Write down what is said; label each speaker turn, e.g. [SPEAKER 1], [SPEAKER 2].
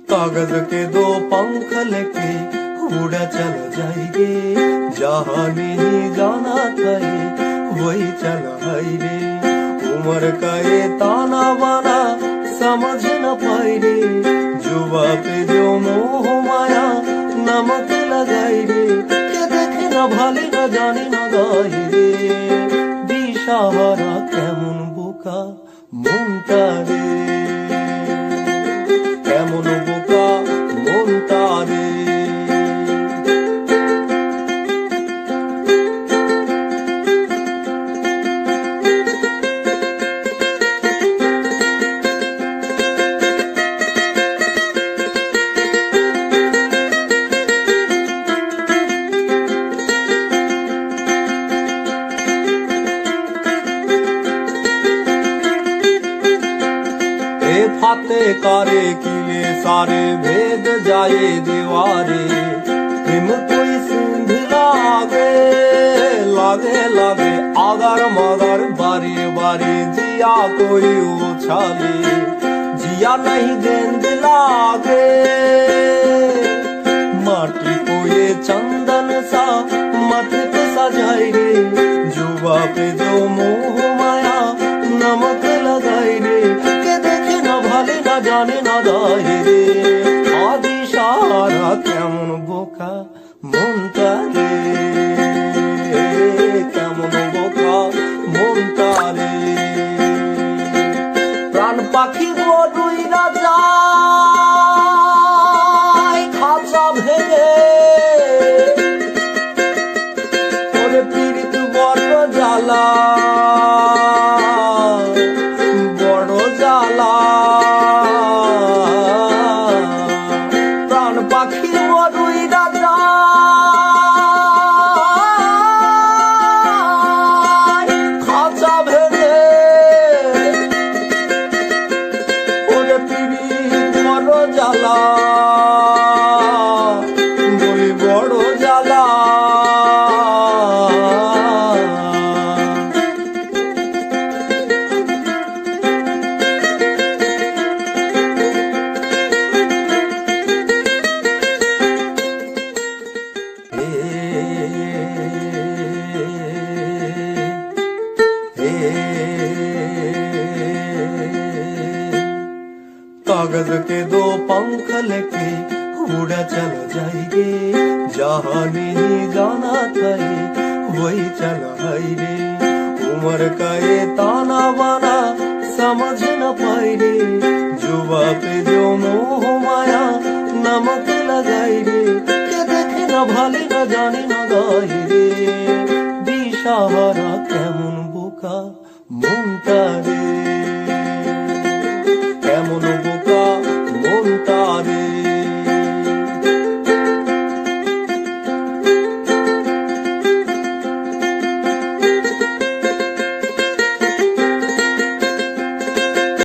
[SPEAKER 1] कागज के दो पंख लेके उड़ा चला जाएंगे, जहाँ नहीं जाना था वही चला है रे। उम्र का ये ताना बाना समझ न पाए रे, जुबा पे जो मोह माया नमक लगाई रे। के देखे न भाले न जाने न गाई रे, दिशाहारा केमन बोका মনটা রে, কেমন বোকা মনটা রে। फाते कारे किले सारे भेद जाए दीवारे, प्रेम कोई सिंध लागे लागे लागे आगर मगर बारी बारी जिया कोई उछाले, जिया नहीं गेंद लागे माटी को ये चंदन सा मत पे सजाई रे। जुबा पे जो मोह माया नमक लगाई रे, ভালে না জানে না দায় রে। আদি সারা কেমন বোকা মনটা রে, কেমন বোকা মনটা রে। প্রাণ পাখি বড়ই না যায় খাঁচা ভেঙে, ওরে পীড়িত বড় জ্বালা বড় জ্বালা। পাখি বড়ই না যায় খাঁচা ভেঙে, ওরে পীড়িত বড় জ্বালা বলি বড় জ্বালা। कागज के दो पंख लेके उड़ा चला जाएंगे, जहाँ नहीं जाना था वही चला है रे। उम्र का ये ताना बाना समझ न पाए रे, जुबा पे जो मोह माया नमक लगाई रे। के देखे न भाले न जाने न गाई रे, दिशाहारा केमन